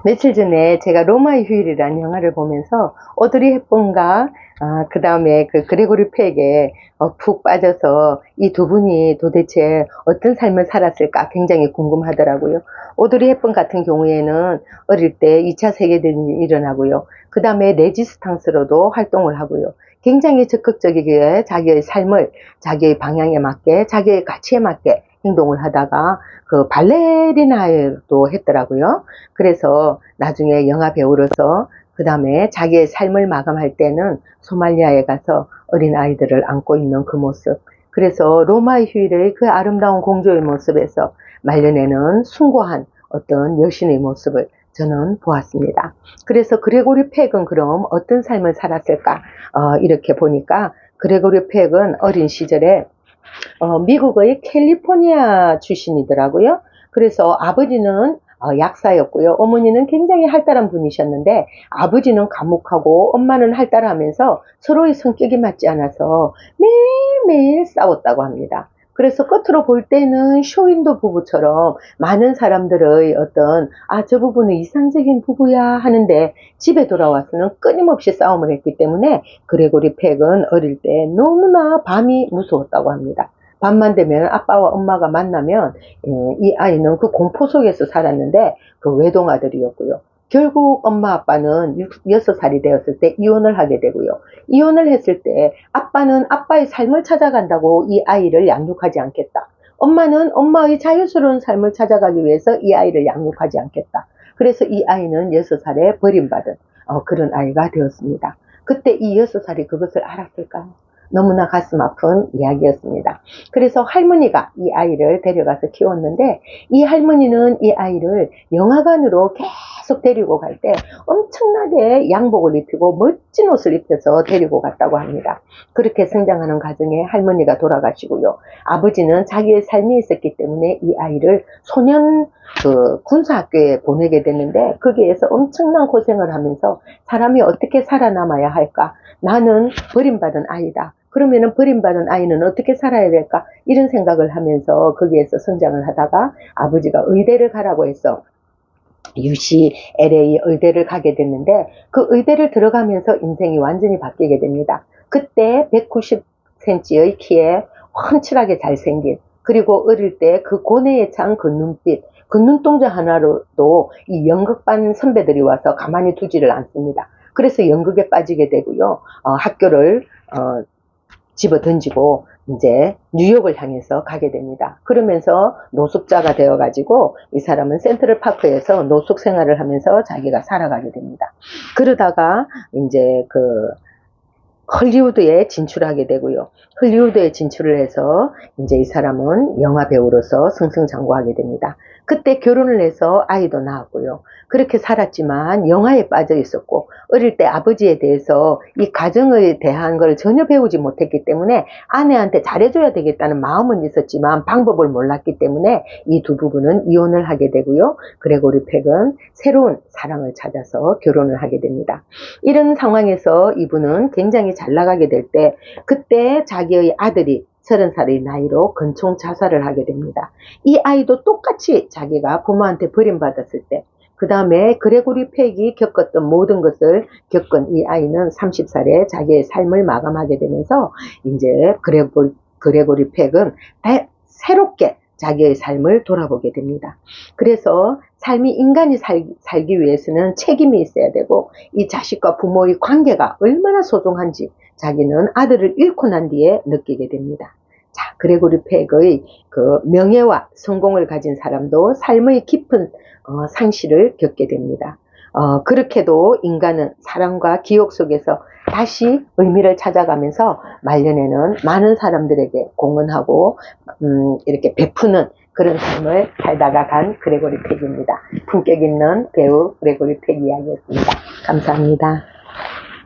며칠 전에 제가 로마의 휴일이라는 영화를 보면서 오드리 헵번과 그 다음에 그 그레고리 팩에 푹 빠져서 이 두 분이 도대체 어떤 삶을 살았을까 굉장히 궁금하더라고요. 오드리 헵번 같은 경우에는 어릴 때 2차 세계대전이 일어나고요. 그 다음에 레지스탕스로도 활동을 하고요. 굉장히 적극적이게 자기의 삶을 자기의 방향에 맞게 자기의 가치에 맞게 행동을 하다가 그 발레리나도 했더라고요. 그래서 나중에 영화 배우로서 그 다음에 자기의 삶을 마감할 때는 소말리아에 가서 어린 아이들을 안고 있는 그 모습, 그래서 로마의 휴일의 그 아름다운 공주의 모습에서 말년에는 숭고한 어떤 여신의 모습을 저는 보았습니다. 그래서 그레고리 팩은 그럼 어떤 삶을 살았을까? 이렇게 보니까 그레고리 팩은 어린 시절에 미국의 캘리포니아 출신이더라고요. 그래서 아버지는 약사였고요. 어머니는 굉장히 활달한 분이셨는데 아버지는 과묵하고 엄마는 활달하면서 서로의 성격이 맞지 않아서 매일매일 싸웠다고 합니다. 그래서 겉으로 볼 때는 쇼윈도 부부처럼 많은 사람들의 어떤 저 부부는 이상적인 부부야 하는데 집에 돌아와서는 끊임없이 싸움을 했기 때문에 그레고리 팩은 어릴 때 너무나 밤이 무서웠다고 합니다. 밤만 되면 아빠와 엄마가 만나면 이 아이는 그 공포 속에서 살았는데 그 외동아들이었고요. 결국 엄마 아빠는 6살이 되었을 때 이혼을 하게 되고요. 이혼을 했을 때 아빠는 아빠의 삶을 찾아간다고 이 아이를 양육하지 않겠다. 엄마는 엄마의 자유스러운 삶을 찾아가기 위해서 이 아이를 양육하지 않겠다. 그래서 이 아이는 6살에 버림받은 그런 아이가 되었습니다. 그때 이 6살이 그것을 알았을까요? 너무나 가슴 아픈 이야기였습니다. 그래서 할머니가 이 아이를 데려가서 키웠는데 이 할머니는 이 아이를 영화관으로 계속 데리고 갈 때 엄청나게 양복을 입히고 멋진 옷을 입혀서 데리고 갔다고 합니다. 그렇게 성장하는 과정에 할머니가 돌아가시고요. 아버지는 자기의 삶이 있었기 때문에 이 아이를 소년 군사학교에 보내게 되는데 거기에서 엄청난 고생을 하면서 사람이 어떻게 살아남아야 할까? 나는 버림받은 아이다. 그러면은 버림받은 아이는 어떻게 살아야 될까? 이런 생각을 하면서 거기에서 성장을 하다가 아버지가 의대를 가라고 해서 UCLA 의대를 가게 됐는데 그 의대를 들어가면서 인생이 완전히 바뀌게 됩니다. 그때 190cm의 키에 훤칠하게 잘생긴, 그리고 어릴 때 그 고뇌에 찬 그 눈빛, 그 눈동자 하나로도 이 연극반 선배들이 와서 가만히 두지를 않습니다. 그래서 연극에 빠지게 되고요. 학교를 집어 던지고 이제 뉴욕을 향해서 가게 됩니다. 그러면서 노숙자가 되어가지고 이 사람은 센트럴파크에서 노숙 생활을 하면서 자기가 살아가게 됩니다. 그러다가 이제 헐리우드에 진출하게 되고요. 헐리우드에 진출을 해서 이제 이 사람은 영화 배우로서 승승장구하게 됩니다. 그때 결혼을 해서 아이도 낳았고요. 그렇게 살았지만 영화에 빠져 있었고 어릴 때 아버지에 대해서 이 가정에 대한 걸 전혀 배우지 못했기 때문에 아내한테 잘해줘야 되겠다는 마음은 있었지만 방법을 몰랐기 때문에 이 두 부부는 이혼을 하게 되고요. 그레고리 팩은 새로운 사랑을 찾아서 결혼을 하게 됩니다. 이런 상황에서 이분은 굉장히 잘 나가게 될 때 그때 자기의 아들이 30살의 나이로 근총 자살을 하게 됩니다. 이 아이도 똑같이 자기가 부모한테 버림받았을 때 그 다음에 그레고리 팩이 겪었던 모든 것을 겪은 이 아이는 30살에 자기의 삶을 마감하게 되면서 이제 그레고리 팩은 새롭게 자기의 삶을 돌아보게 됩니다. 그래서 삶이 인간이 살기 위해서는 책임이 있어야 되고 이 자식과 부모의 관계가 얼마나 소중한지 자기는 아들을 잃고 난 뒤에 느끼게 됩니다. 자, 그레고리 팩의 그 명예와 성공을 가진 사람도 삶의 깊은 상실을 겪게 됩니다. 그렇게도 인간은 사랑과 기억 속에서 다시 의미를 찾아가면서 말년에는 많은 사람들에게 공헌하고 이렇게 베푸는 그런 삶을 살다가 간 그레고리 팩입니다. 품격 있는 배우 그레고리 팩 이야기였습니다. 감사합니다.